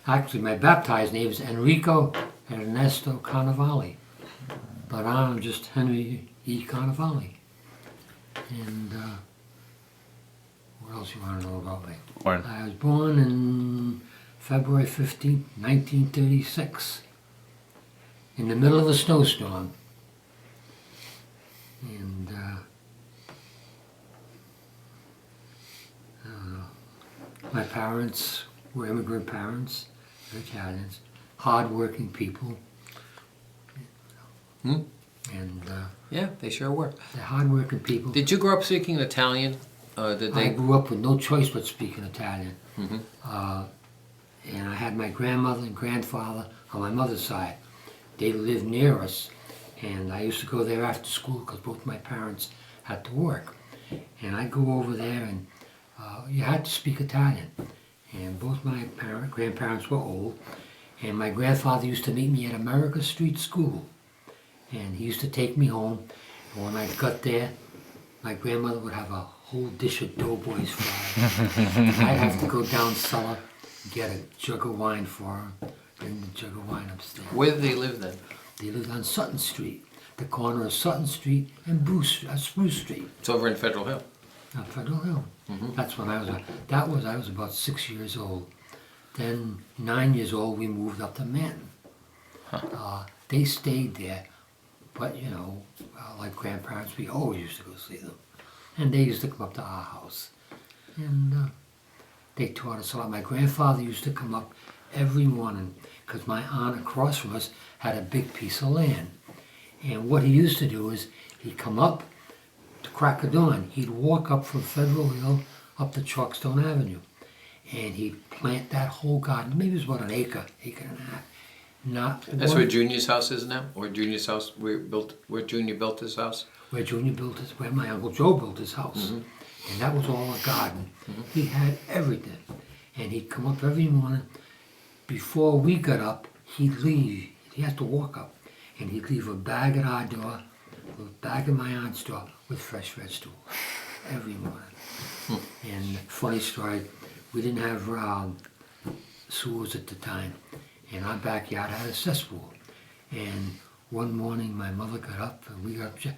Actually, my baptized name is Enrico Ernesto Carnevale, but I'm just Henry E. Carnevale. And what else you want to know about me? Born. I was born in February 15th, 1936, in the middle of a snowstorm. And my parents were immigrant parents, they're Italians, hard-working people. Hmm? And Yeah, they sure were. they're hard-working people. Did you grow up speaking Italian? Did I they? grew up with no choice but speaking Italian. Mhm. And I had my grandmother and grandfather on my mother's side. They lived near us, and I used to go there after school because both my parents had to work. And I'd go over there, and you had to speak Italian. And both my grandparents were old, and my grandfather used to meet me at America Street School. And he used to take me home, and when I got there, my grandmother would have a whole dish of doughboys fries. I'd have to go down cellar, get a jug of wine for her, bring the jug of wine upstairs. Where did they live then? They lived on Sutton Street, the corner of Sutton Street and Spruce Street, It's over in Federal Hill. on Federal Hill. That's when I was about 6 years old. Then 9 years old, we moved up to Manton. They stayed there, but you know, like grandparents, we always used to go see them. And they used to come up to our house. And they taught us a lot. My grandfather used to come up every morning because my aunt across from us had a big piece of land. And what he used to do is he'd come up to crack of dawn. He'd walk up from Federal Hill up to Chalkstone Avenue. And he'd plant that whole garden. Maybe it was about an acre, acre and a half. Not That's one- where Junior's house is now? Where Junior's house, where Junior built his house? where Junior built his, where my Uncle Joe built his house. And that was all a garden. He had everything. And he'd come up every morning. Before we got up, he'd leave. He had to walk up. And he'd leave a bag at our door, a bag at my aunt's door with fresh vegetables every morning. And funny story, we didn't have sewers at the time. And our backyard had a cesspool. And one morning my mother got up and we got up.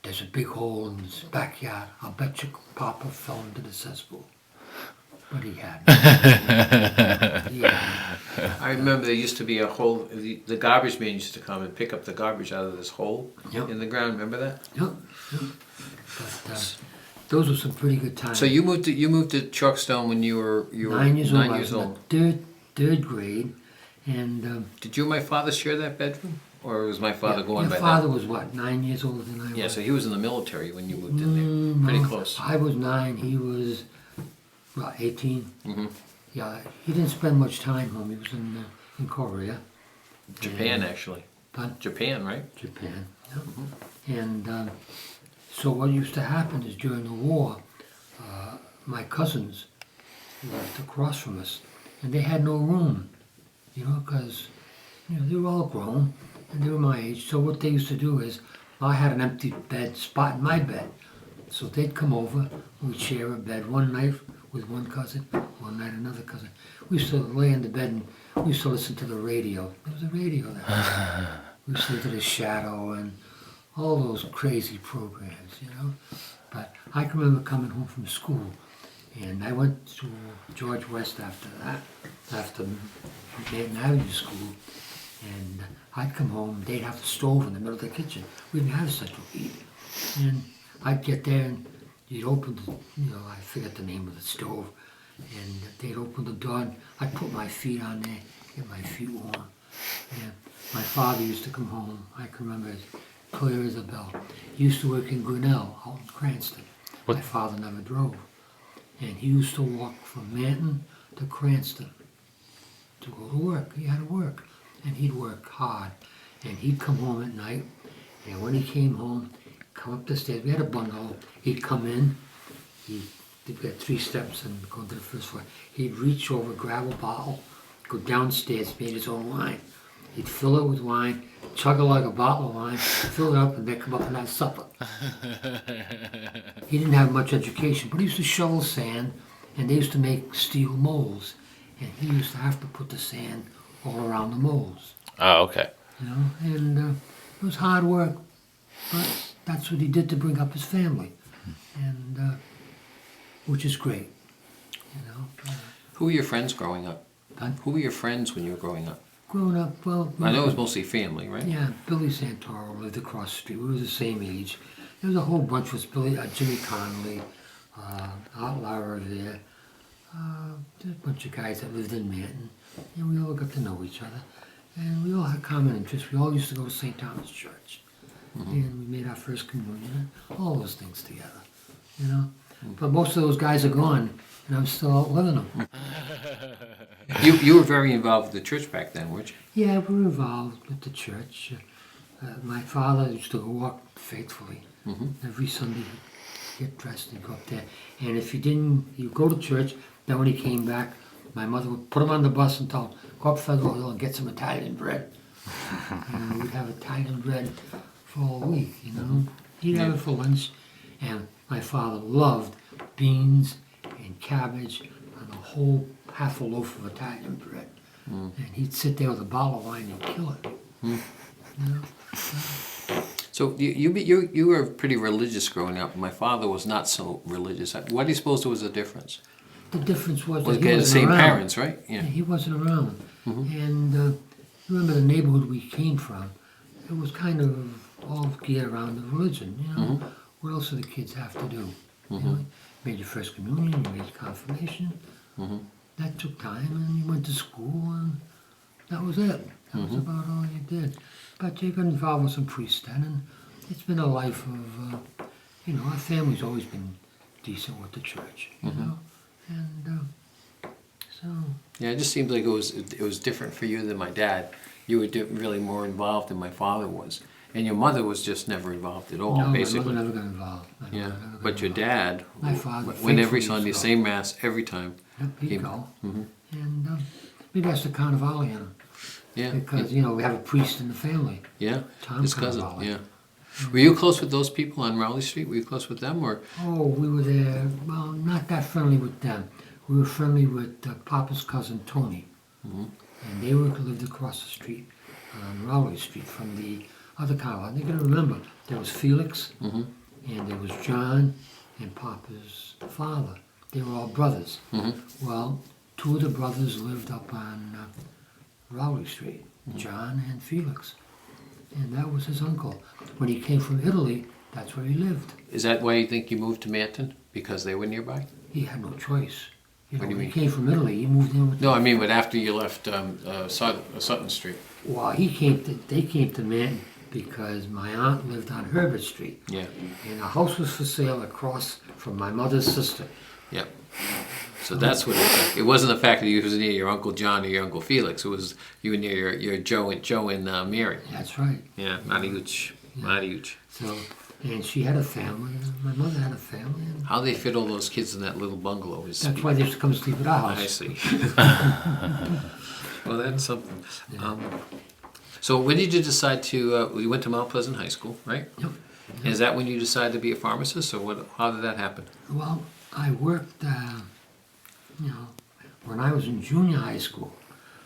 There's a big hole in his backyard. I'll bet you Papa fell into the cesspool. But he hadn't. Yeah. I remember there used to be a hole, the garbage man used to come and pick up the garbage out of this hole Yep. in the ground, remember that? Yep. But those were some pretty good times. So you moved to Chalkstone when you were 9 years old. 9 I years was old. in the third grade. And Did you and my father share that bedroom? Or was my father going by your father was what, 9 years older than I was? Yeah, so he was in the military when you moved in there. Pretty no. close. I was 9, he was, 18. hmm Yeah, he didn't spend much time home. He was in Korea. Japan, actually. But Japan, right? Japan. Yeah. And so what used to happen is during the war, my cousins lived across from us, and they had no room, because they were all grown and they were my age. So what they used to do is, I had an empty bed spot in my bed, so they'd come over, we'd share a bed one night with one cousin, one night another cousin. We used to lay in the bed and we used to listen to the radio. There was a radio there. We used to listen to The Shadow and all those crazy programs, But I can remember coming home from school, and I went to George West after that, after Manhattan Avenue School, and I'd come home, they'd have the stove in the middle of the kitchen. We didn't have central heat. And I'd get there and you'd open the, I forget the name of the stove, and they'd open the door and I'd put my feet on there, get my feet warm. And my father used to come home, I can remember as clear as a bell. He used to work in Grinnell, out in Cranston. What? My father never drove. And he used to walk from Manton to Cranston to go to work. He had to work. And he'd work hard. And he'd come home at night. And when he came home, come up the stairs. We had a bungalow. He'd come in. We had 3 steps and go to the first floor. He'd reach over, grab a bottle, go downstairs, made his own wine. He'd fill it with wine, chug it like a bottle of wine, fill it up, and then come up and have supper. He didn't have much education, but he used to shovel sand, and they used to make steel molds. and he used to have to put the sand all around the moles, Oh, okay. you know, and it was hard work, but that's what he did to bring up his family, and which is great, you know. Who were your friends growing up? Huh? Who were your friends when you were growing up? Growing up, well, I know it was mostly family, right? yeah, Billy Santoro lived across the street. We were the same age. There was a whole bunch with Billy, Jimmy Connolly, Art Lara there. There's a bunch of guys that lived in Manton, and we all got to know each other. And we all had common interests. We all used to go to St. Thomas Church, and we made our first communion, and all those things together, you know. But most of those guys are gone, and I'm still out living them. You were very involved with the church back then, weren't you? Yeah, we were involved with the church. My father used to walk faithfully. Every Sunday he'd get dressed and go up there. And if he didn't, he'd go to church. Then when he came back, my mother would put him on the bus and tell him, go up Federal Hill and get some Italian bread. And we'd have Italian bread for a week, you know. He'd have it for lunch. And my father loved beans and cabbage and a whole half a loaf of Italian bread. And he'd sit there with a bottle of wine and kill it. You know? So you were pretty religious growing up. My father was not so religious. What do you suppose there was a difference? The difference was Well, that they he had the wasn't same around. parents, right? Yeah, Yeah. he wasn't around. And remember the neighborhood we came from, it was kind of all geared around the religion, you know. What else do the kids have to do? You know, you made your first communion, you made your confirmation. That took time, and you went to school, and that was it. That was about all you did. But you got involved with some priests then, and it's been a life of, you know, our family's always been decent with the church, you know. And so... Yeah, it just seemed like it was different for you than my dad. You were really more involved than my father was. And your mother was just never involved at all, No, basically. my mother never got involved. Yeah, but your dad My father went every faithfully Sunday, used to go. same mass every time. Yep, he'd Came- go. And maybe that's the Carnevale in him. Yeah, Because, you know, we have a priest in the family. yeah, Tom his cousin. Carnevale. Yeah. Were you close with those people on Rowley Street? Were you close with them, or? Oh, we were there, well, not that friendly with them. We were friendly with Papa's cousin Tony. And they lived across the street on Rowley Street from the other Carnevale. You gotta remember, there was Felix, and there was John, and Papa's father. They were all brothers. Well, two of the brothers lived up on Rowley Street, John and Felix. And that was his uncle. When he came from Italy, that's where he lived. Is that why you think you moved to Manton? Because they were nearby? He had no choice. You know, What do you when mean? he came from Italy, he moved in with... No, I mean, but after you left Sutton Street. Well, they came to Manton because my aunt lived on Herbert Street. Yeah, And a house was for sale across from my mother's sister. yeah. So that's what it was like. It wasn't the fact that you was near your Uncle John or your Uncle Felix. It was you were near your Joe and Mary. That's right. Yeah, Mariucci. Mariucci. So, and she had a family, and my mother had a family, and How they fit all those kids in that little bungalow is. that's why they used to come sleep at our I house. see. Well, that's something. So when did you decide to? You went to Mount Pleasant High School, right? Yep. Is that when you decided to be a pharmacist, or what? How did that happen? Well, I worked, you know, when I was in junior high school,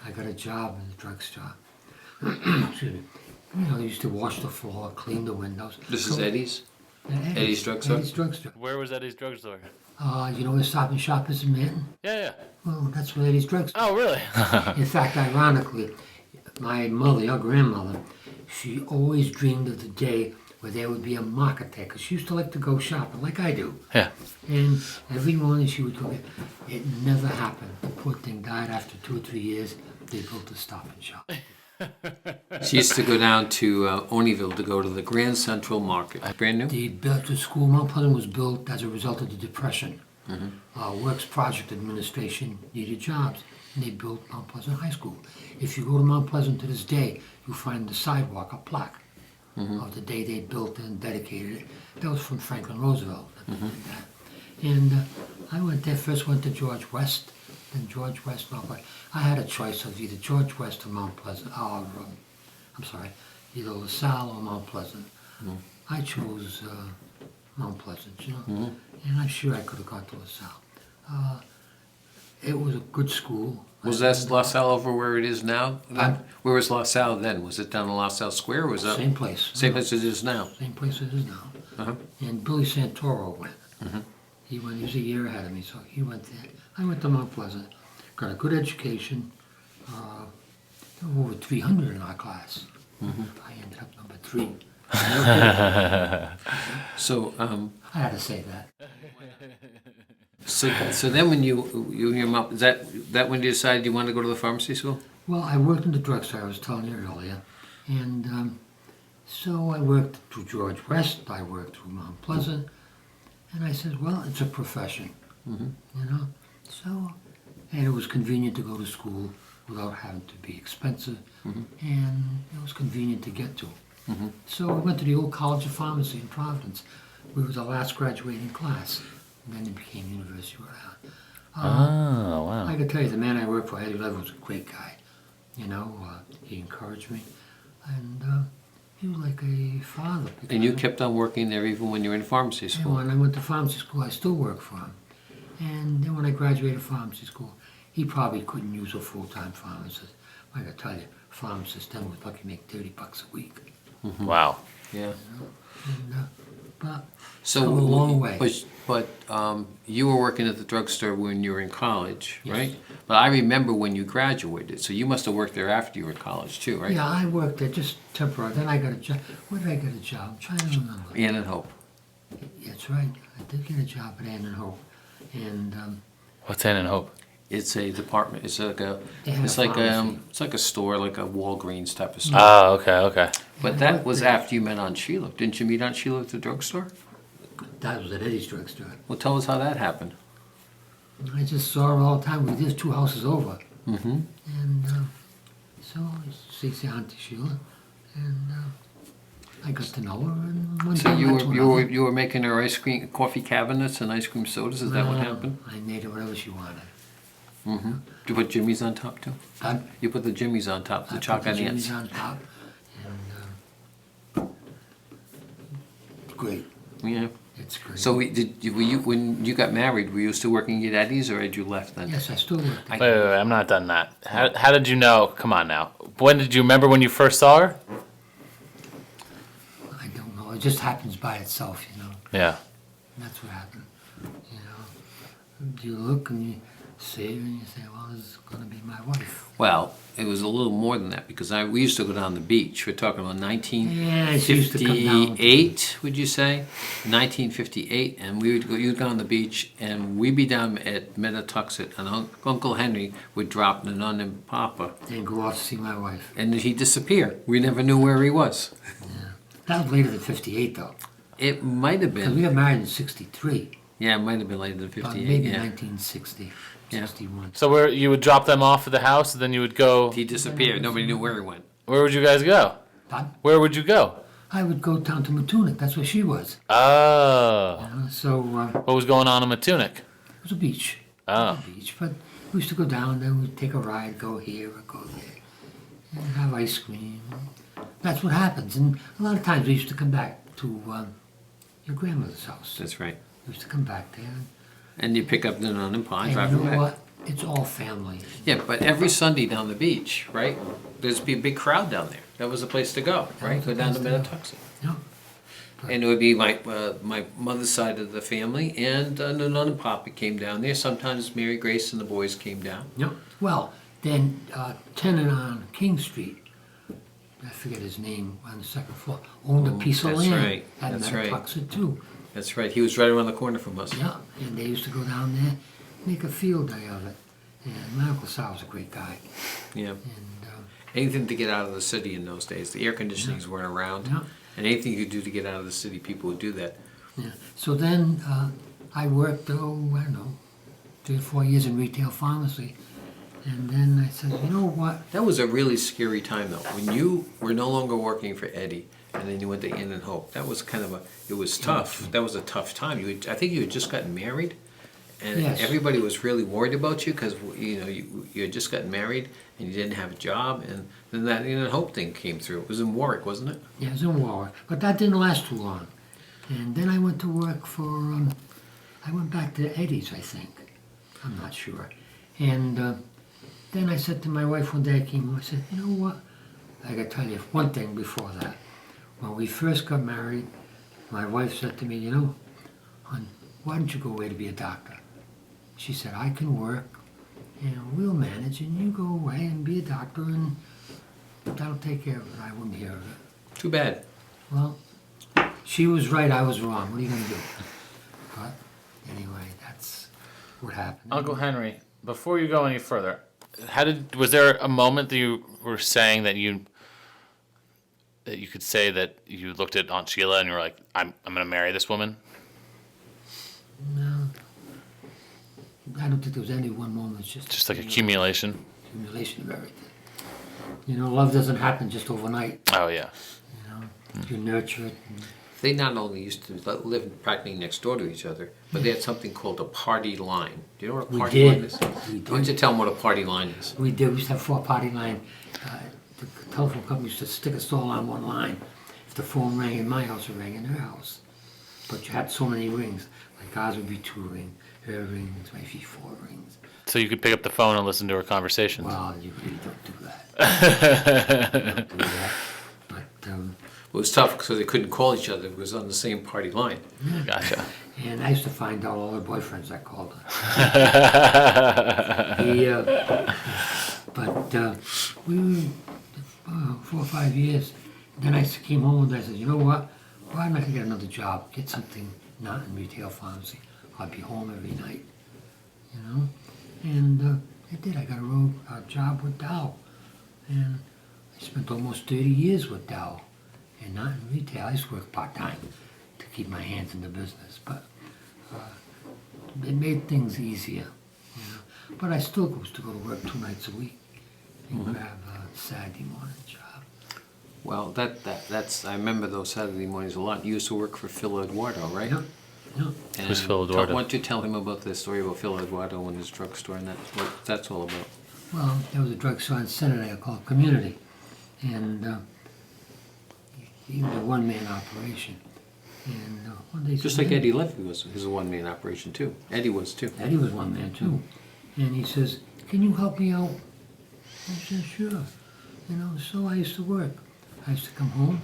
I got a job in the drugstore. Excuse me. You know, I used to wash the floor, clean the windows. This is Eddie's. Eddie's Drugstore? Eddie's Drugstore. Where was Eddie's drugstore? You know where Stop and Shop is in Manton? Yeah. Well, that's where Eddie's Drugstore. Oh, really? In fact, ironically, my mother, your grandmother, she always dreamed of the day where there would be a market there, because she used to like to go shopping, like I do. Yeah. And every morning she would go there. It never happened. The poor thing died after 2 or 3 years. They built a Stop and Shop. She used to go down to Oneyville to go to the Grand Central Market. Brand new? The school, Mount Pleasant, was built as a result of the Depression. Works Project Administration needed jobs, and they built Mount Pleasant High School. If you go to Mount Pleasant to this day, you'll find the sidewalk, a plaque of the day they built and dedicated it. That was from Franklin Roosevelt. And I went there, first went to George West, then George West, Mount Pleasant. I had a choice of either George West or Mount Pleasant, either LaSalle or Mount Pleasant. I chose Mount Pleasant, you know, and I'm sure I could have got to LaSalle. It was a good school. Was that La Salle over where it is now? Huh? Where was La Salle then? Was it down in La Salle Square or was that? Same place. Same place as it is now? Same place it is now. Uh-huh. And Billy Santoro went. He went. He was a year ahead of me, so he went there. I went to Mount Pleasant, got a good education. There were over 300 in our class. I ended up number 3. So, I had to say that. so then when you and your mom, is that when you decided you wanted to go to the pharmacy school? Well, I worked in the drugstore, I was telling you earlier. And so I worked through George West, I worked through Mount Pleasant. And I said, well, it's a profession, you know? So, and it was convenient to go to school without having to be expensive. And it was convenient to get to. So we went to the old College of Pharmacy in Providence. We were the last graduating class. And then it became University of Rhode Island. Oh, wow. I could tell you, the man I worked for, Eddie Lever, was a great guy. You know, he encouraged me. And he was like a father. And you kept on working there even when you were in pharmacy And school? when I went to pharmacy school, I still worked for him. And then when I graduated pharmacy school, he probably couldn't use a full-time pharmacist. I gotta tell you, pharmacists then was lucky to make $30 a week. Wow. Yeah. And, but So come a long way. But you were working at the drugstore when you were in college, Yes. right? But I remember when you graduated, so you must have worked there after you were in college too, right? Yeah, I worked there just temporary. Then I got a job. Where did I get a job? I'm trying to remember. Ann and Hope. That's right. I did get a job at Ann and Hope. And What's Ann and Hope? It's a department. It's like a. They had It's a like pharmacy. it's like a store, like a Walgreens type of store. Oh, okay. But Yeah, I that worked was there. after you met Aunt Sheila. Didn't you meet Aunt Sheila at the drugstore? that was at Eddie's drugstore. Well, tell us how that happened. I just saw her all the time. We lived 2 houses over. Mm-hmm. And so I see Auntie Sheila. And I got to know her. And one So time you led to were another. you were making her coffee cabinets and ice cream sodas. Is that what Well, happened? I made her whatever she wanted. Mm-hmm. Did you put Jimmy's on top too? You put the Jimmy's on top, the I chocolate put the ants. Jimmy's on top. And great. Yeah. It's great. So were you when you got married? Were you still working at Eddie's, or had you left then? Yes, I still work. I- Wait, I'm not done that. How did you know? Come on now. When did you remember when you first saw her? I don't know. It just happens by itself, you know. Yeah. That's what happened. You know, you look and you see her and you say, well, this is going to be my wife. Well, it was a little more than that because we used to go down the beach. We're talking about Yeah, she used to come down. 1958, would you say? 1958, and you'd go on the beach, and we'd be down at Metatuxet, and Uncle Henry would drop Nanon and Papa, And go off to see my wife. and he'd disappear. We never knew where he was. That was later than 58, though. It might have Because we been. got married in 63. Yeah, it might have been later than 58. Maybe Yeah. 1960, Yeah. 61. So where you would drop them off at the house, and then you would go. He disappeared. Nobody knew where he went. Where would you guys go? But Where would you go? I would go down to Matunic. That's where she was. Oh. So What was going on in Matunic? it was a beach. Oh. A beach. But we used to go down, then we'd take a ride, go here or go there, and have ice cream. That's what happens. And a lot of times we used to come back to your grandmother's house. That's right. We used to come back there. And you pick up Nanon and Pa and And drive you them know back. what? It's all family. Yeah, but every Sunday down the beach, right? There'd be a big crowd down there. That was the place to go, right? was Go the down to place to go. Metatuxet. Yeah. And it would be my mother's side of the family, and Nanon and Papa came down there. Sometimes Mary Grace and the boys came down. Yeah. Well, then tenant on King Street, I forget his name, on the second floor, owned a piece of that's land right, at that's right. Metatuxet too. That's right. He was right around the corner from us. Yeah, and they used to go down there, make a field day of it. And my Uncle Sal was a great guy. Yeah. And Anything to get out of the city in those days. The air conditionings weren't around. Yeah. And anything you could do to get out of the city, people would do that. yeah. So then I worked, I don't know, 3 or 4 years in retail pharmacy. And then I said, you know what? That was a really scary time, though. When you were no longer working for Eddie, and then you went to Ann and Hope. That was kind of it was tough. That was a tough time. I think you had just gotten married, and Yes. everybody was really worried about you because you had just gotten married and you didn't have a job, and then that Ann and Hope thing came through. It was in Warwick, wasn't it? Yeah, it was in Warwick. But that didn't last too long. And then I went to work for, I went back to Eddie's, I think. I'm not sure. And then I said to my wife one day, I came home, I said, you know what? I got to tell you one thing before that. When we first got married, my wife said to me, you know, hon, why don't you go away to be a doctor? She said, I can work, and we'll manage, and you go away and be a doctor, and that'll take care of it. I wouldn't hear of it. Too bad. Well, she was right, I was wrong. What are you going to do? But anyway, that's what happened. Uncle Henry, before you go any further, was there a moment that you were saying that you could say that you looked at Aunt Sheila and you were like, I'm going to marry this woman? No, I don't think there was any one moment. It's Just like accumulation? accumulation of everything. You know, love doesn't happen just overnight. Oh, yeah. You know, you nurture it. And They not only used to live practically next door to each other, but they had something called a party line. Do you know what a We party line did. is? We Why don't did. you tell them what a party line is? We did. We used to have 4-party line. The telephone company used to stick us all on one line. If the phone rang in my house, it rang in her house. But you had so many rings. Like ours would be 2 rings. Her rings, maybe 4 rings. So you could pick up the phone and listen to her conversations. Well, you really don't do that. Don't do that. But, It was tough because they couldn't call each other. It was on the same party line. Gotcha. and I used to find out all her boyfriends that called her. But we were 4 or 5 years. Then I came home and I said, you know what? Why don't I get another job? Get something not in retail pharmacy. I'll be home every night, you know? And I did. I got a job with Dow. And I spent almost 30 years with Dow. And not in retail. I used to work part-time to keep my hands in the business. But it made things easier, you know? But I still used to go to work 2 nights a week and grab a Saturday morning job. Well, that's I remember those Saturday mornings a lot. You used to work for Phil Eduardo, right? Yeah, yeah. And Who's Phil Eduardo? Why don't you tell him about the story about Phil Eduardo and his drugstore and what that's all about? Well, there was a drugstore in Centerdale called Community, and he was a one-man operation. And one day, he Just said, like "Hey," Eddie Levy was a one-man operation too. Eddie was too. Eddie was one man too, and he says, "Can you help me out?" I said, "Sure." You know, so I used to work. I used to come home,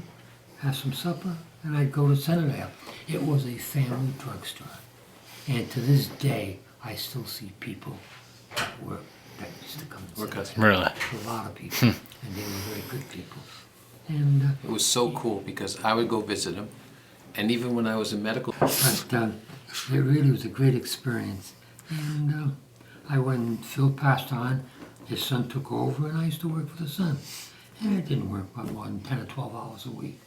have some supper, and I'd go to Centerdale. It was a family drugstore, and to this day, I still see people that work that used to come to Work us. Centerdale. Really? A lot of people, and they were very good people. And It was so cool because I would go visit him, and even when I was in medical, but it really was a great experience. And when Phil passed on, his son took over, and I used to work for the son. And I didn't work about more than 10 or 12 hours a week.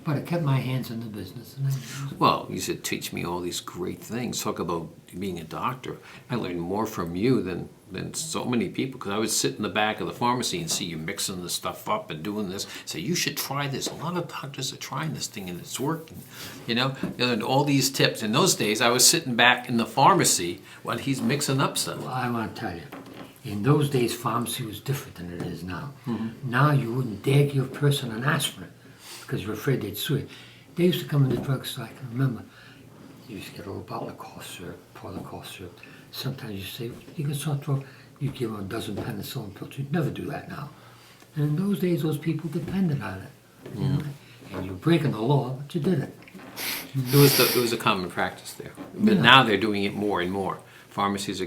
But it kept my hands in the business. And well, you said teach me all these great things. Talk about being a doctor. I learned more from you than so many people because I would sit in the back of the pharmacy and see you mixing the stuff up and doing this. Say you should try this. A lot of doctors are trying this thing and it's working. You know, you learned all these tips. In those days, I was sitting back in the pharmacy while he's mixing up stuff. well, I want to tell you, in those days, pharmacy was different than it is now. Now you wouldn't dare give a person an aspirin because you're afraid they'd sue you. They used to come in the drugstore, I can remember. You used to get a little bottle of cough syrup, pour the cough syrup. Sometimes you say, you get sore throat, you give them a dozen penicillin pills. You'd never do that now. And in those days, those people depended on it. You know? And you're breaking the law, but you did it. It was a common practice there. But Yeah. now they're doing it more and more. Pharmacists are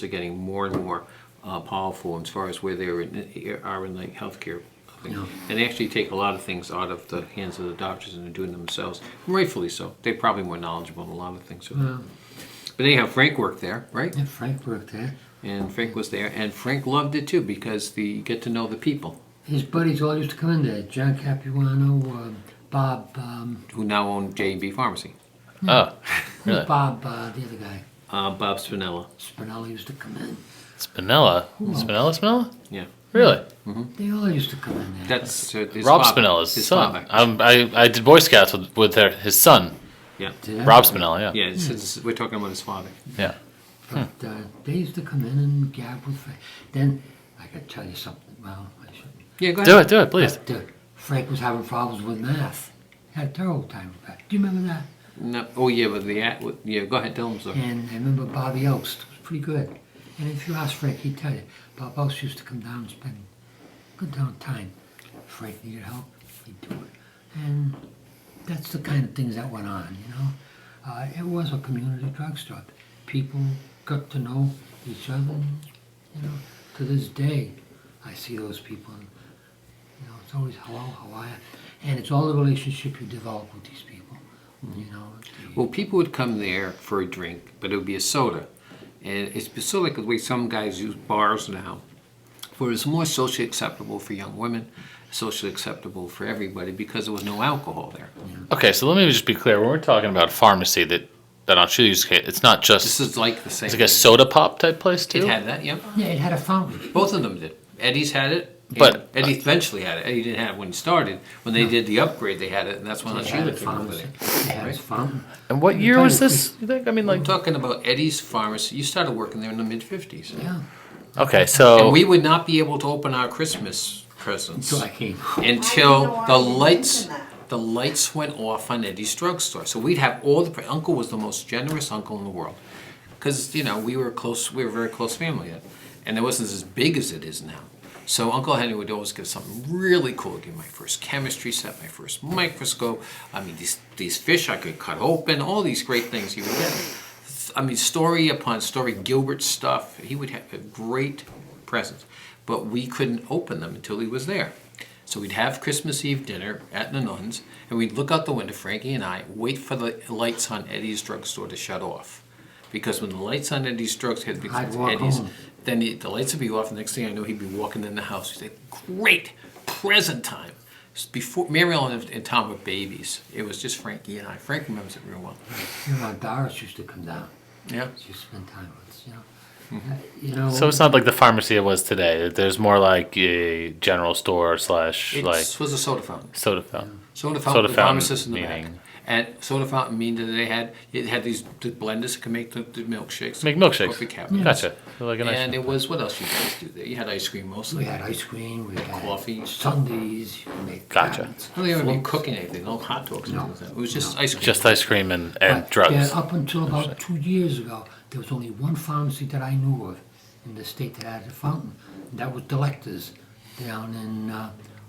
getting more and more powerful as far as where they are in like healthcare. Yeah. And they actually take a lot of things out of the hands of the doctors and they're doing them themselves. Rightfully so. They're probably more knowledgeable in a lot of things. Well, But anyhow, Frank worked there, right? yeah, Frank worked there. And Frank was there, and Frank loved it too because you get to know the people His buddies all used to come in there. John Capuano, Bob, who now own J&B Pharmacy. Oh, really? Bob, the other guy, Bob Spinella. Spinelli used to come in. Spinella? Spinella? Yeah, Really? They all used to come in there. that's his Rob father. Spinella's his son. father. I did Boy Scouts with his son, Yeah, Did I? Rob Spinella, yeah. yeah. We're talking about his father. Yeah. But they used to come in and gab with Frank. Then I could tell you something. Well, I shouldn't. Yeah, go ahead. Do it, please. But, Frank was having problems with math. Had a terrible time with that. Do you remember that? No, oh yeah, but yeah, go ahead, tell him so. And I remember Bobby Oast was pretty good. And if you ask Frank, he'd tell you, Bob House used to come down and spend good down time. If Frank needed help, he'd do it. And that's the kind of things that went on, you know. It was a community drugstore. People got to know each other, and, you know, to this day, I see those people, and, you know, it's always hello, how are you? And it's all the relationship you develop with these people, you know. Well, people would come there for a drink, but it would be a soda. And it's sort of like the way some guys use bars now, where it's more socially acceptable for young women, socially acceptable for everybody because there was no alcohol there. Okay, so let me just be clear. When we're talking about pharmacy, that Aunt Julia's, it's not just. This is like the same. It's like a soda pop type place too. It had that, yep. Yeah, it had a fountain. Both of them did. Eddie's had it. But- Eddie eventually had it. Eddie didn't have it when he started. When they did the upgrade, they had it, and that's when It Sheila had a came over fountain. there. It had its fountain. And what year was this? You think? I mean, I'm like. talking about Eddie's Pharmacy. You started working there in the mid-50s. Yeah, Okay, so. And we would not be able to open our Christmas presents until I came. until the lights went off on Eddie's drugstore. So we'd have all the Uncle was the most generous uncle in the world, because you know we were close. We were a very close family then, and it wasn't as big as it is now. So Uncle Henry would always give something really cool. Give my first chemistry set, my first microscope. I mean these fish I could cut open. All these great things he would get. I mean story upon story, Gilbert stuff. He would have a great presents, but we couldn't open them until he was there. So we'd have Christmas Eve dinner at the Nuns, and we'd look out the window, Frankie and I, wait for the lights on Eddie's drugstore to shut off. Because when the lights on Eddie's drugstore had I'd become walk Eddie's, home. then the lights would be off. The next thing I know, he'd be walking in the house. He'd say, great, present time. Before Mary Ellen and Tom were babies. It was just Frankie and I. Frank remembers it real well. You know, Doris used to come down. Yeah. She used to spend time with us, you know. You know, So it's not like the pharmacy it was today. There's more like a general store slash It like was a soda fountain. soda fountain. Soda fountain, Soda the fountain pharmacist in the back. meaning- And soda fountain mean that it had these the blenders that could make the milkshakes. Make milkshakes. Coffee cabinet. Gotcha. Like a nice And it was, what else you guys do there? You had ice cream mostly. we had ice cream, we had Coffee. sundaes, you make Gotcha. cabinets, I don't even be floats. cooking anything, no hot dogs. No. No. It was just ice cream. just ice cream and But, drugs. Yeah, up until about 2 years ago, there was only one pharmacy that I knew of in the state that had a fountain. And that was Delectors down in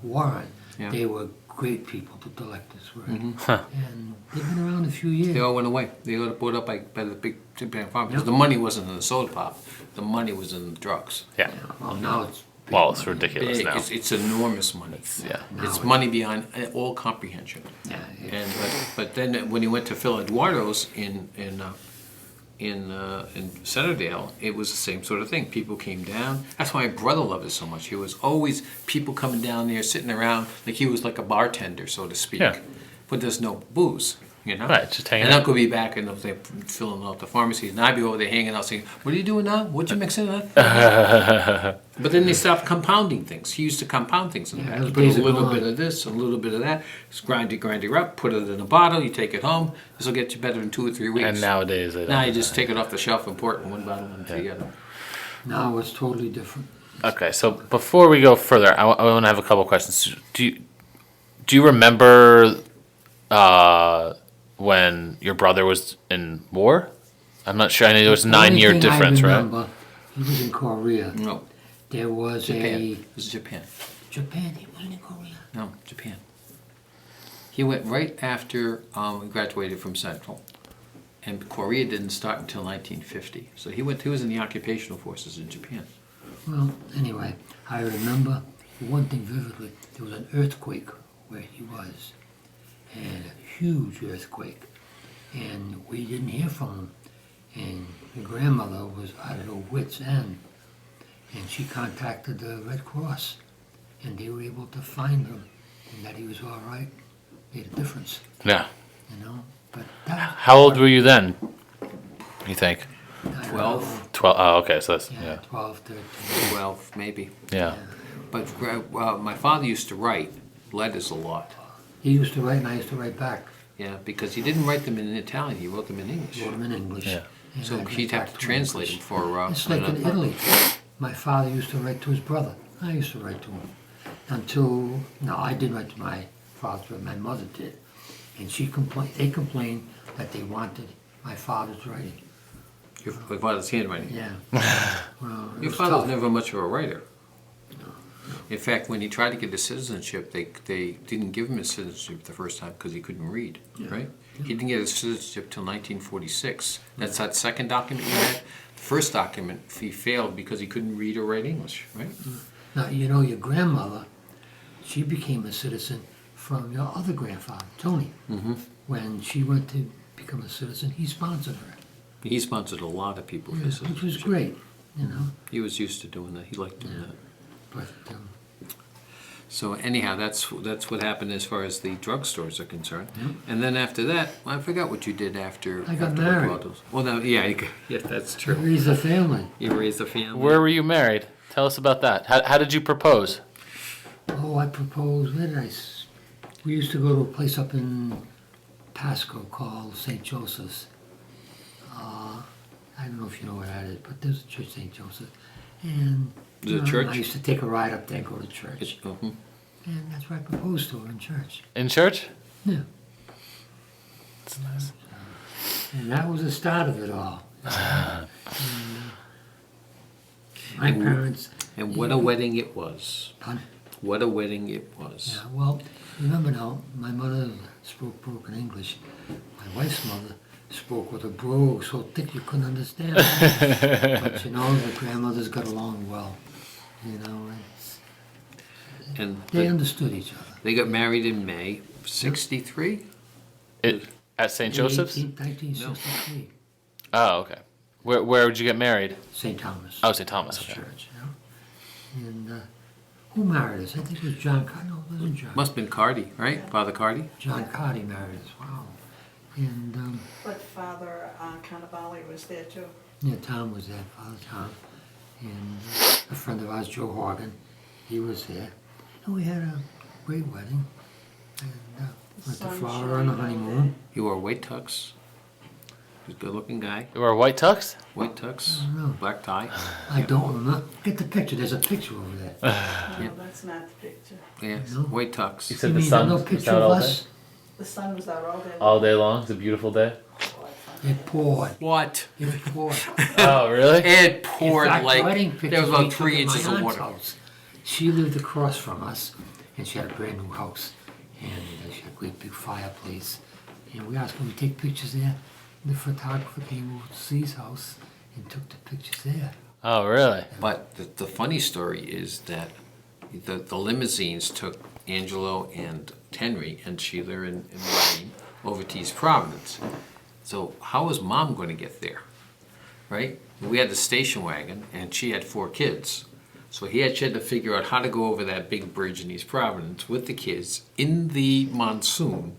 Warren. Yeah. They were great people, the Delectors were. And they've been around a few years. They all went away. They got bought up by the big Japan farm because Yep. the money wasn't in the soda pop. The money was in the drugs. Yeah. Well, now it's big Well, it's money. ridiculous Big. now. It's enormous money. Yeah. Now It's it's- money beyond all comprehension. Yeah, yeah. And but then when he went to Phil Eduardo's in Centerdale, it was the same sort of thing. People came down. That's why my brother loved it so much. He was always people coming down there, sitting around like he was like a bartender, so to speak. Yeah. But there's no booze, you know. Right, just hanging And out. Uncle would be back and they're filling out the pharmacies, and I'd be over there hanging out, saying, "What are you doing now? What you mixing that?" But then they stopped compounding things. He used to compound things in the Yeah, back. those You put a days are little gone. bit of this, a little bit of that, just grind it up, put it in a bottle, you take it home. This will get you better in 2 or 3 weeks. And nowadays, they don't Now do you just that. take it off the shelf and pour it in one bottle and together. Now it's totally different. Okay, so before we go further, I want to have a couple questions. Do you remember when your brother was in war? I'm not sure. I know there was a The only 9-year thing difference, I right? remember, he was in Korea. No, There was Japan. a This is Japan. Japan. He wasn't in Korea. No, Japan. He went right after we graduated from Central, and Korea didn't start until 1950. So he was in the occupational forces in Japan. Well, anyway, I remember one thing vividly. There was an earthquake where he was, and a huge earthquake, and we didn't hear from him. And my grandmother was out of her wits' end, and she contacted the Red Cross, and they were able to find him, and that he was all right. Made a difference, Yeah. you know. But that, How old were you then? You think? I don't 12. know. 12. Oh, okay. So that's Yeah, yeah. 12, 13. 12, maybe. Yeah. But my father used to write letters a lot. He used to write, and I used to write back. Yeah, because he didn't write them in Italian, he wrote them in English. Wrote them in English. Yeah. and So I'd he'd write have back to him in translate them English. for... It's like in Italy. My father used to write to his brother. I used to write to him. No, I didn't write to my father, but my mother did. And they complained that they wanted my father's writing. Your father's handwriting. Yeah. Well, it Your was father was tough. never much of a writer. In fact, when he tried to get his citizenship, they didn't give him his citizenship the first time because he couldn't read, right? He didn't get his citizenship till 1946. That's that second document you had. The first document, he failed because he couldn't read or write English, right? Now, you know, your grandmother, she became a citizen from your other grandfather, Tony. Mm-hmm. When she went to become a citizen, he sponsored her. He sponsored a lot of people for Yeah, which was citizenship. great, you know. He was used to doing that. He liked doing Yeah. that. But So anyhow, that's what happened as far as the drugstores are concerned. Yeah. And then after that, I forgot what you did after. I got after married. Ricardo's. Well, no, yeah, yeah, that's she true. raised a family. You raised a family. Where were you married? Tell us about that. How did you propose? Oh, I proposed. Where did we used to go to a place up in Pasco called St. Joseph's. I don't know if you know where that is, but there's a church, St. Joseph. And Is it a church? I used to take a ride up there and go to church. Mhm. And that's where I proposed to her in church. In church? Yeah. That's nice. And that was the start of it all. My And- parents. And what a wedding it was. Pardon? What a wedding it was. Yeah, well, remember now, my mother spoke broken English. My wife's mother spoke with a brogue so thick you couldn't understand her. But you know, the grandmothers got along well. You know, And they understood each other. they got married in May '63. At St. Joseph's? 1963. Oh, okay. Where would you get married? St. Thomas. Oh, St. Thomas. Okay. Church, you know. And who married us? I think it was John Cardi. No, it wasn't John. Must have been Cardi, right? Father Cardi. John Cardi married us. Wow. And But Father Carnevale was there too. yeah, Tom was there, Father Tom. And a friend of ours, Joe Horgan, he was there. And we had a great wedding. And went to Florida on a honeymoon. He wore white tux. He was a good-looking guy. You were white tux? White tux, I don't know. black tie. I don't remember. Get the picture. There's a picture over there. No, that's not the picture. Yeah, No. white tux. You You said the mean sun no was picture out of all us? day? The sun was out all day. All day long? It's a beautiful day? It poured. What? It poured. Oh, really? It poured In fact, like wedding there was pictures we about took 3 at my inches of aunt's water. house. She lived across from us, and she had a brand new house, and she had a great big fireplace. And we asked, can we take pictures there? And the photographer came over to C's house and took the pictures there. Oh, really? But the funny story is that the limousines took Angelo and Henry and Sheila and Wayne over to East Providence. So how was Mom going to get there, right? We had the station wagon, and she had 4 kids. So she had to figure out how to go over that big bridge in East Providence with the kids in the monsoon.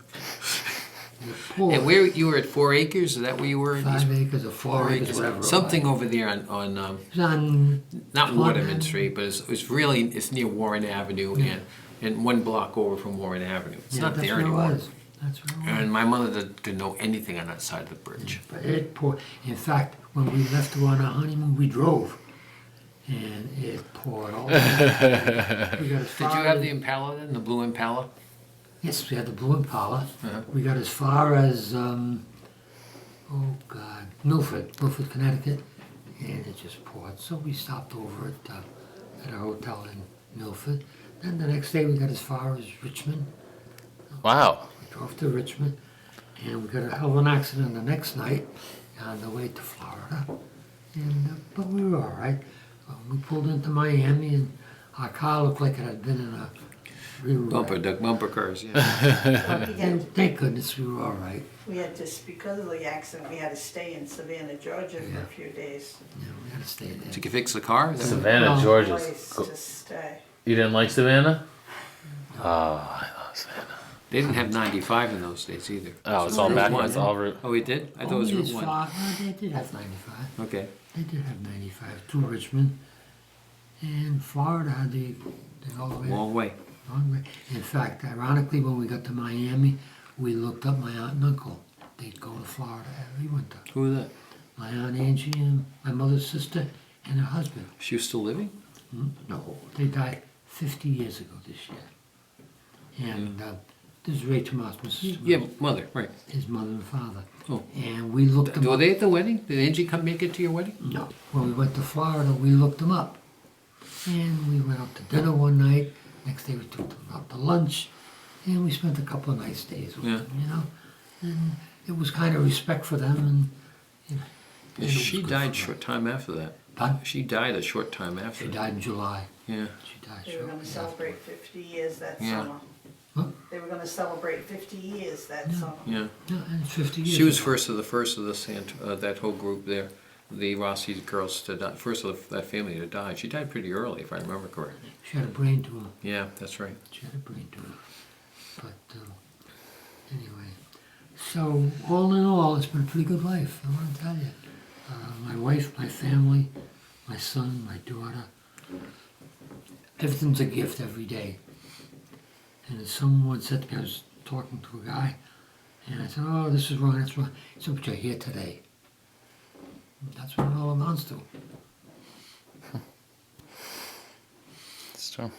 It poured. And where you were at 4 acres? Is that where you were? In 5 acres or 4 acres, whatever. it Something was. over there on It was on not Plum Waterman Avenue. Street, but it's really it's near Warren Avenue and 1 block over from Warren Avenue. It's Yeah, not that's there where anymore. It was. That's where it was. And my mother didn't know anything on that side of the bridge. But it poured. In fact, when we left to go on our honeymoon, we drove. And it poured all over. We got as Did far you have as- the Impala then, the blue Impala? Yes, we had the Blue Impala. Uh-huh. We got as far as, Milford, Connecticut. And it just poured. So we stopped over at a hotel in Milford. Then the next day we got as far as Richmond. Wow. We drove to Richmond. And we got a hell of an accident the next night on the way to Florida. And, but we were all right. We pulled into Miami, and our car looked like it had been in a real wreck. Bumper cars, yeah. But we had, Thank goodness we were all right. we had just, because of the accident, we had to stay in Savannah, Georgia for Yeah. a few days. Yeah, we had to stay there. Did you fix the car? Is that- Savannah, Oh. Georgia. Place to stay. You didn't like Savannah? Oh, I love Savannah. They didn't have 95 in those days either. Oh, it's So all Route back. 1. It's all route. Oh, we did? I thought it was Only Route as 1. far, they did have 95. Okay. They did have 95 to Richmond. And Florida had the all the way. Long way. Long way. In fact, ironically, when we got to Miami, we looked up my aunt and uncle. They'd go to Florida every winter. Who was that? My aunt Angie and my mother's sister and her husband. She was still living? No, they died 50 years ago this year. And This is Ray Tomas, Mrs. Yeah, Tomas, mother, right. his mother and father. Oh. And we looked them Were up. they at the wedding? Did Angie come make it to your wedding? No. When we went to Florida, we looked them up. And we went out to dinner one night. Next day we took them out to lunch. And we spent a couple of nice days with Yeah. them, you know. And it was kind of respect for them. And you know, and it was She good died for short time after that. Pardon? She died a short time them. after She that. died in July. Yeah. She died They were shortly gonna after. celebrate 50 years that Yeah. summer. Huh? They were gonna celebrate 50 years that summer. Yeah. Yeah, and 50 years She was ago. first of the Santa, that whole group there, the Rossi girls to die, first of that family to die. She died pretty early, if I remember correctly. She had a brain tumor. Yeah, that's right. She had a brain tumor. But anyway, so all in all, it's been a pretty good life, I want to tell you. My wife, my family, my son, my daughter. Everything's a gift every day. And as someone said to me, I was talking to a guy, and I said, oh, this is wrong, that's wrong. He said, but you're here today. And that's what it all amounts to. It's true.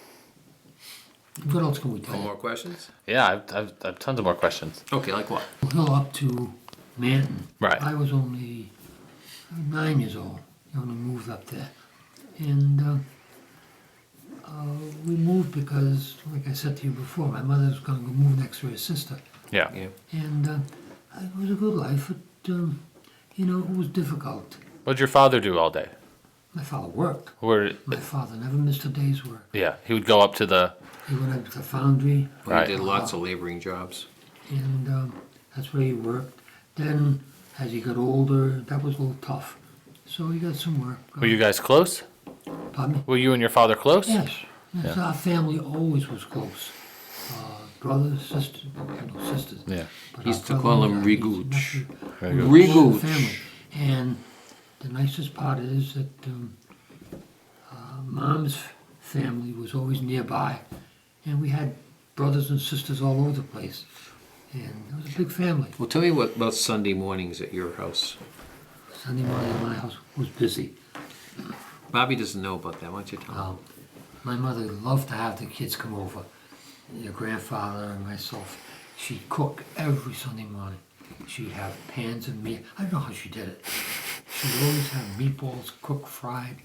What else can we tell No you? more questions? Yeah, I've tons of more questions. Okay, like what? Hill up to Manton. Right. I was only 9 years old when we moved up there. And we moved because, like I said to you before, my mother was going to move next to her sister. Yeah. Yeah. And it was a good life, but, you know, it was difficult. What'd your father do all day? My father worked. Where? My father never missed a day's work. Yeah, he would go up to the. He went up to the foundry, Well, Right. he did lots of laboring jobs. and that's where he worked. Then, as he got older, that was a little tough. So he got some work. Were you guys close? Pardon me? Were you and your father close? Yes. Yes, Yeah. our family always was close. Brothers, sisters, no sisters. Yeah. But He used our to call brother, him our niece, Rigooch. nephew, Very we good. were all Rigooch. family. And the nicest part is that Mom's family was always nearby, and we had brothers and sisters all over the place, and it was a big family. Well, tell me what about Sunday mornings at your house. Sunday morning in my house was busy. Bobby doesn't know about that. Why don't you tell him? My mother loved to have the kids come over, your grandfather and myself. She'd cook every Sunday morning. She'd have pans of meat. I don't know how she did it. She'd always have meatballs cooked, fried.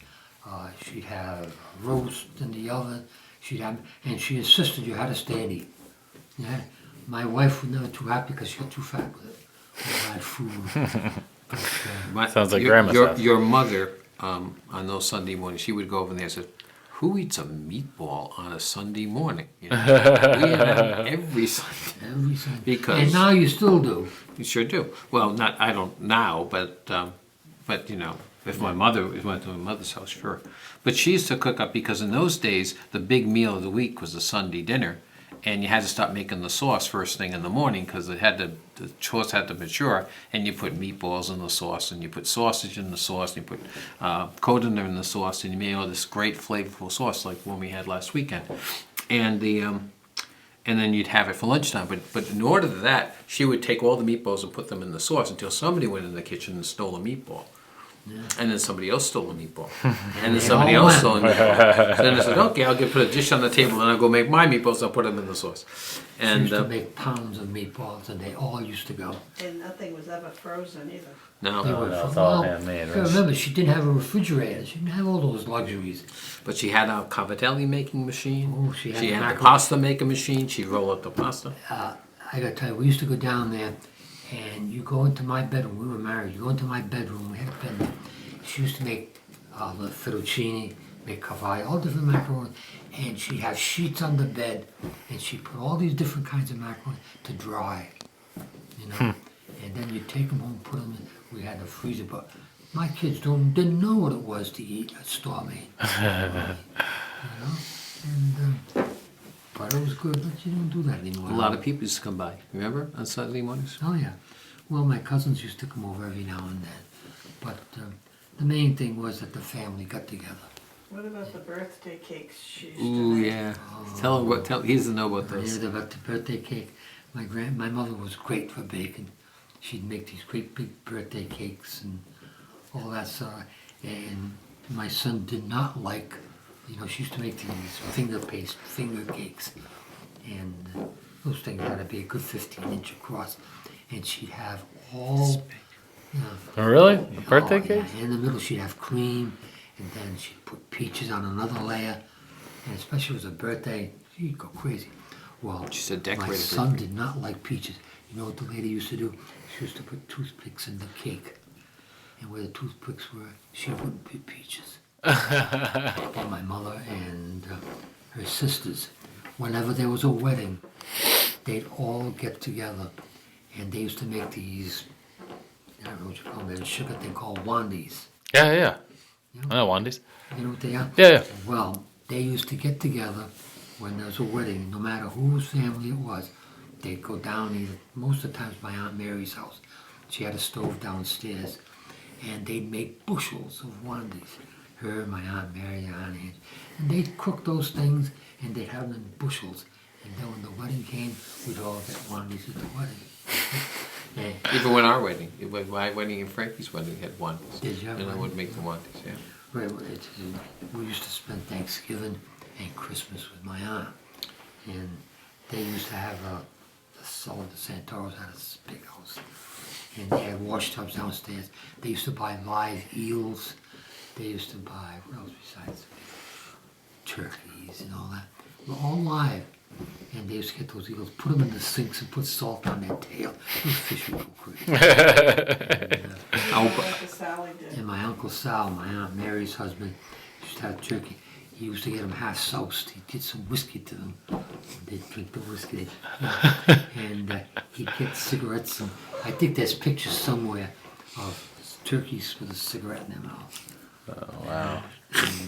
She'd have roast in the oven. And she insisted you had to stay and eat. Yeah. My wife was never too happy because she got too fat with it. All that food. But, Sounds like your, Grandma's your, house. your mother, on those Sunday mornings, she would go over there and say, who eats a meatball on a Sunday morning? You know, we have them every Sunday. every Sunday. Because- And now you still do. You sure do. Well, not I don't now, but you know, if my mother went to my mother's house, sure. But she used to cook up because in those days the big meal of the week was the Sunday dinner, and you had to start making the sauce first thing in the morning because the sauce had to mature, and you put meatballs in the sauce, and you put sausage in the sauce, and you put codner in the sauce, and you made all this great flavorful sauce like one we had last weekend, and and then you'd have it for lunchtime. But in order to that, she would take all the meatballs and put them in the sauce until somebody went in the kitchen and stole a meatball. Yeah. And then somebody else stole a meatball. And then somebody else stole a meatball. So then I said, okay, I'll put a dish on the table and I'll go make my meatballs. I'll put them in the sauce. She And used to make pounds of meatballs, and they all used to go. And nothing was ever frozen either. They no, were no, it's well, all handmade, you right? remember, she didn't have a refrigerator. She didn't have all those luxuries. but she had a cavatelli making machine. Oh, she had the the macaroni. pasta making machine. She'd roll up the pasta. I got to tell you, we used to go down there, and you go into my bedroom. We were married. You go into my bedroom. We had a bed there. She used to make the fettuccine, make cavalli, all different macaroni, and she'd have sheets on the bed, and she'd put all these different kinds of macaroni to dry, you know. And then you take them home, put them in. We had the freezer, but my kids didn't know what it was to eat at store-made, you know. And but it was good, but you don't do that anymore. A lot of people used to come by. Remember on Saturday mornings? Oh yeah. Well, my cousins used to come over every now and then, but the main thing was that the family got together. What about the birthday cakes she used to Ooh, make? yeah. Tell him what. He doesn't know about I those. heard about the birthday cake. My mother was great for baking. She'd make these great big birthday cakes and all that sort. And my son did not like, you know, she used to make these finger cakes, and Those things had to be a good 15-inch across. And she'd have all, you know, Oh, really? A birthday oh, cake? yeah, in the middle she'd have cream, and then she'd put peaches on another layer. And especially if it was a birthday, she'd go crazy. Well, She's a my decorator. son did not like peaches. You know what the lady used to do? She used to put toothpicks in the cake. And where the toothpicks were, she wouldn't put peaches. But my mother and her sisters, whenever there was a wedding, they'd all get together. And they used to make these, I don't know what you call them, they're a sugar thing called wandies. Yeah. I know Wandy's. You know what they are? Yeah. Well, they used to get together when there was a wedding, no matter whose family it was. They'd go down either, most of the times my Aunt Mary's house. She had a stove downstairs. And they'd make bushels of wandies. Her, my Aunt Mary, Aunt Ange. And they'd cook those things and they'd have them in bushels. And then when the wedding came, we'd all get wandies at the wedding. Yeah. Even when our wedding, my wedding and Frankie's wedding had wandies. Did you have And I wandies? would make the wandies, yeah. Right, we used to spend Thanksgiving and Christmas with my aunt. And they used to have the Santoros had this big house. And they had wash tubs downstairs. They used to buy live eels. They used to buy, what else besides? Turkeys and all that. Well, all live. And they used to get those eels, put them in the sinks and put salt on their tail. Those fish would go crazy. Uncle Sally did. And my Uncle Sal, my Aunt Mary's husband, used to have turkey. He used to get them half soused. He'd get some whiskey to them. They'd drink the whiskey. And he'd get cigarettes. And I think there's pictures somewhere of turkeys with a cigarette in their mouth. Oh, wow.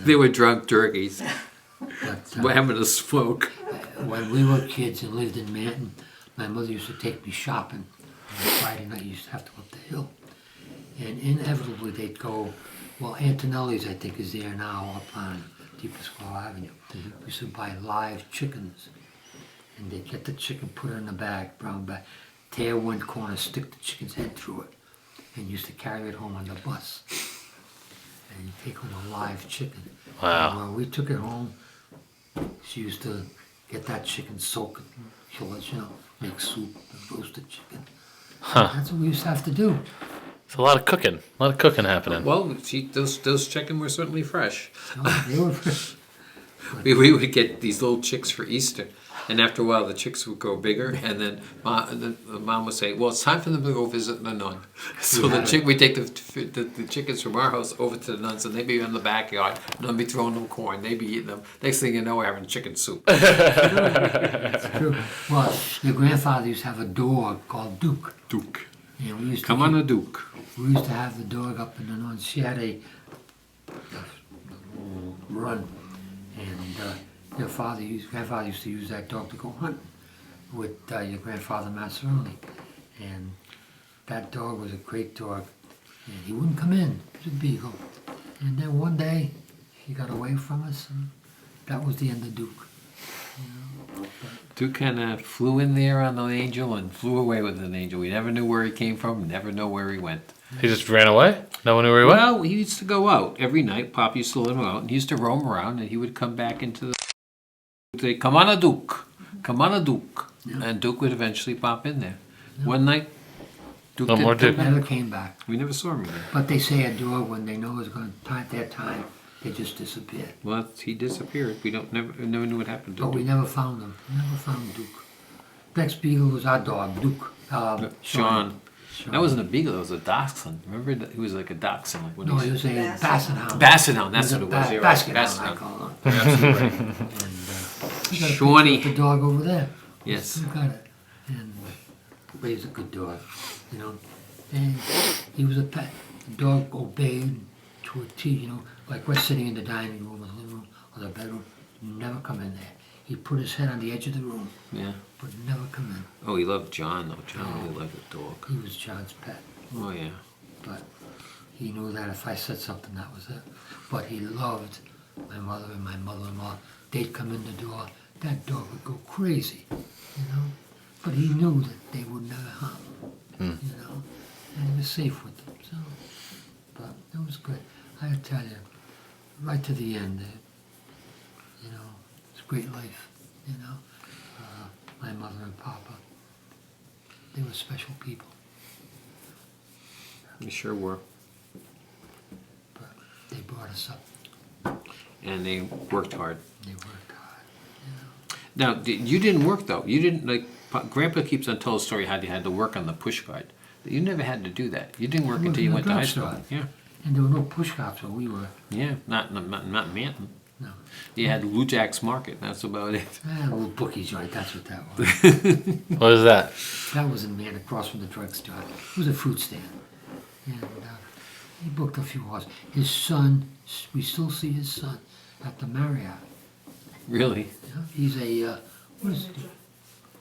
They were drunk turkeys. But We're having a smoke. when we were kids and lived in Manton, my mother used to take me shopping. On Friday night, you used to have to go up the hill. And inevitably they'd go, well, Antonelli's, I think, is there now up on Deepest Avenue. We used to buy live chickens. And they'd get the chicken, put it in a bag, brown bag, tear one corner, stick the chicken's head through it, and used to carry it home on the bus. And you take home a live chicken. Wow. And when we took it home, she used to get that chicken, soak it, kill it, make soup, roasted chicken. That's what we used to have to do. It's a lot of cooking. A lot of cooking happening. Well, those chicken were certainly fresh. They were We would get these little chicks for Easter, and after a while the chicks would grow bigger, and then the mom would say, "Well, it's time for them to go visit the nun." So we take the chickens from our house over to the nuns, and they'd be in the backyard, and I'd be throwing them corn, they'd be eating them. Next thing you know, we're having chicken soup. true. Well, your grandfather used to have a dog called Duke. Duke, And we used to come on, a Duke. We used to have the dog up in the north. She had a run, and your grandfather used to use that dog to go hunt with your grandfather Massaroni, and that dog was a great dog, and he wouldn't come in. He was a beagle, and then one day he got away from us, and that was the end of Duke. Duke kind of flew in there on an angel and flew away with an angel. We never knew where he came from, never know where he went. He just ran away? No one knew where he went? Well, he used to go out every night. Pop used to let him out, and he used to roam around, and he would come back into the... say, "Come on, a Duke. Come on, a Duke." Yeah. And Duke would eventually pop in there. One night, Duke No didn't more come Duke. back. Never came back. We never saw him again. But they say a dog, when they know it's going to time their time, they just disappear. Well, he disappeared. We never knew what happened to But we Duke. never found him. Never found Duke. Next beagle was our dog, Duke. Sean. That wasn't a beagle. That was a dachshund. Remember, he was like a dachshund. Like when No, he he was a Basset. basset hound. Basset hound. That's He what was it a was. You're basket right. hound, I Basset call him. You're absolutely right. And we got a picture Shawnee. of the dog over there. Yes. Still got it. And he was a good dog, And he was a pet. The dog obeyed to a T, like we're sitting in the dining room or the living room or the bedroom. Never come in there. He put his head on the edge of the room, Yeah. but never come in. Oh, he loved John, though. John really loved the dog. He was John's pet. Oh, yeah. But he knew that if I said something, that was it. But he loved my mother and my mother-in-law. They'd come in the door, that dog would go crazy, But he knew that they would never harm him, And he was safe with them, so. But it was good. I tell you, right to the end, it's a great life, my mother and papa. They were special people. You sure were. But they brought us up. And they worked hard. They worked hard. Now, you didn't work though. You didn't Grandpa keeps on telling the story how you had to work on the push cart. You never had to do that. You didn't work I worked until you in a went to high drugstore. school. Yeah, And there were no push carts where we were. yeah. Not in Manton. No. You had Lujak's Market. That's about it. A little bookie joint, that's what that was. What is that? That was in man across from the drugstore. It was a fruit stand. And he booked a few horses. His son, we still see his son at the Marriott. Really? Yeah, he's a, what is it?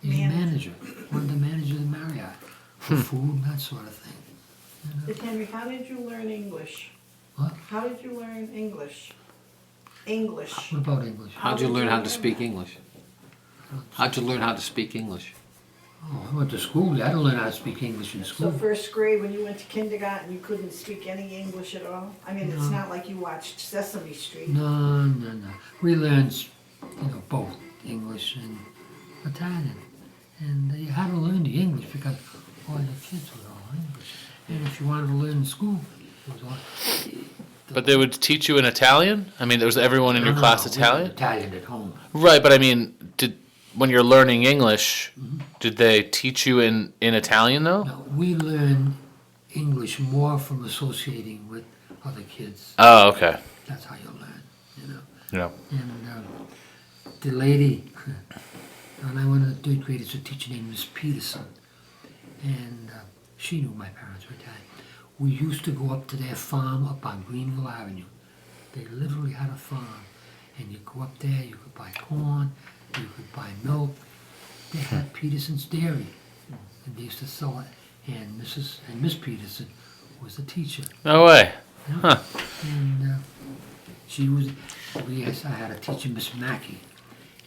He's a manager. One of the managers of the Marriott. For food and that sort of thing. Henry, how did you learn English? What? How did you learn English? English. What about English? How'd you learn how to speak English? How'd you learn how to speak English? Oh, I went to school. I didn't learn how to speak English in So school. first grade, when you went to kindergarten, you couldn't speak any English at all? I mean, it's not like you watched Sesame Street. No. We learned, both English and Italian. And you had to learn the English because all the kids were all English. And if you wanted to learn in school, it was all... But they would teach you in Italian? I mean, was everyone in your class we Italian? learned Italian at home. Right, but I mean, when you're learning English, did they teach you in Italian though? No, we learned English more from associating with other kids. Oh, okay. That's how you learn, Yeah. And the lady, when I went to the third grade, it's a teacher named Miss Peterson. And she knew my parents were Italian. We used to go up to their farm up on Greenville Avenue. They literally had a farm. And you go up there, you could buy corn, you could buy milk. They had Peterson's Dairy. And they used to sell it. And Miss Peterson was the teacher. No way. Yeah. And she was, I had a teacher, Miss Mackey.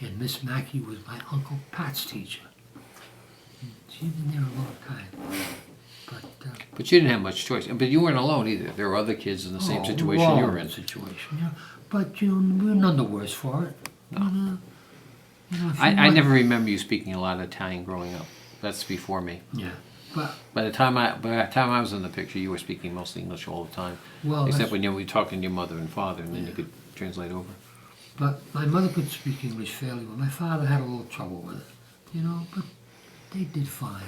And Miss Mackey was my Uncle Pat's teacher. And she'd been there a long time. But you didn't have much choice. But you weren't alone either. There were other kids in the same situation you were in. Situation, yeah. But we're none the worse for it. No. I never remember you speaking a lot of Italian growing up. That's before me. Yeah, but By the time I was in the picture, you were speaking mostly English all the time. well, Except that's- when you were talking to your mother and father, and then you could translate over. but my mother could speak English fairly well. My father had a little trouble with it, but they did fine.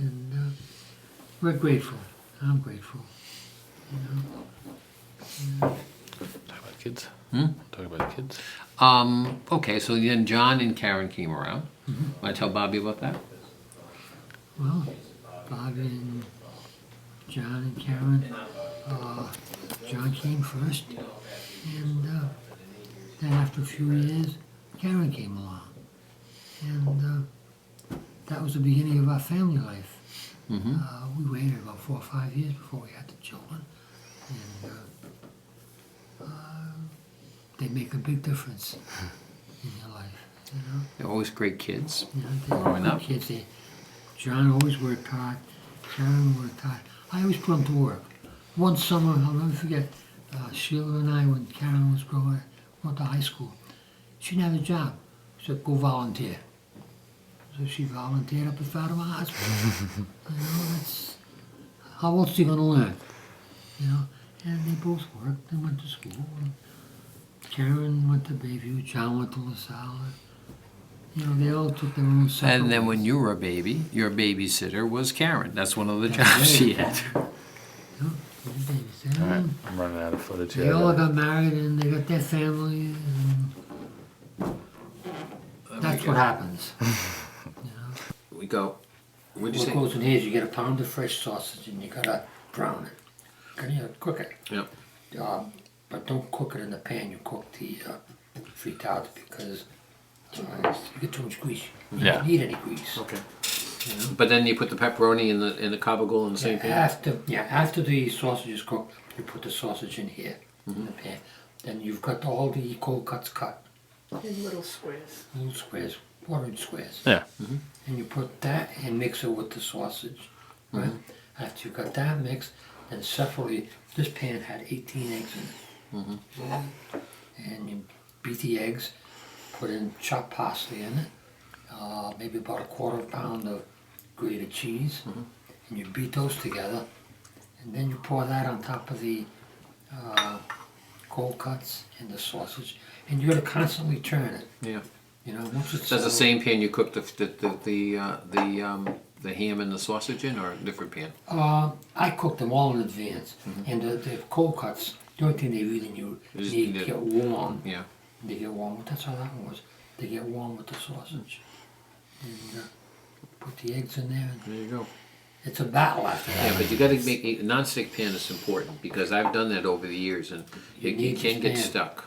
And we're grateful. I'm grateful. Talk about kids. Talk about kids. Okay, so then John and Karen came around. Want to tell Bobby about that? Well, Bobby and John and Karen, John came first, and then after a few years, Karen came along. And that was the beginning of our family life. We waited about 4 or 5 years before we had the children. And they make a big difference in your life, They're always great kids. They were Growing good up. kids. John always worked hard. Karen worked hard. I always put them to work. One summer, I'll never forget, Sheila and I, when Karen was went to high school, she didn't have a job. She said, go volunteer. So she volunteered up at Fatima Hospital. That's, how else are you going to learn? And they both worked and went to school. And Karen went to Bayview, John went to LaSalle. They all took their own separate And then when ways. you were a baby, your babysitter was Karen. That's one of the That's jobs she right. had. Yeah, they babysit. All right, I'm running out of footage They here. all got married and they got their families, and that's what happens. We go. What'd you What say? goes in here is you get a pound of fresh sausage and you gotta brown it. You gotta cook it. Yeah. But don't cook it in the pan. You cook the frittata because you get too much grease. You Yeah. don't need any grease. Okay. But then you put the pepperoni in the gabagool in the same pan. After the sausage is cooked, you put the sausage in here in the pan. Then you've got all the cold cuts cut, In little squares. little squares, 4-inch squares. Yeah. And you put that and mix it with the sausage. Right? After you got that mixed, then separately, this pan had 18 eggs in it. And you beat the eggs, put in chopped parsley in it, maybe about a quarter pound of grated cheese, and you beat those together, and then you pour that on top of the cold cuts and the sausage, and you gotta constantly turn it. Yeah. You know, once it's That's the same pan you cook the ham and the sausage in, or a different pan? I cook them all in advance, and the cold cuts. The only thing they really Just need need to it. get warm. Yeah. They get warm. That's how that one was. They get warm with the sausage, and put the eggs in there. And There you go. it's a battle after that. Yeah, but you gotta make, a non-stick pan is important, because I've done that over the years, and You it need can this get pan. stuck.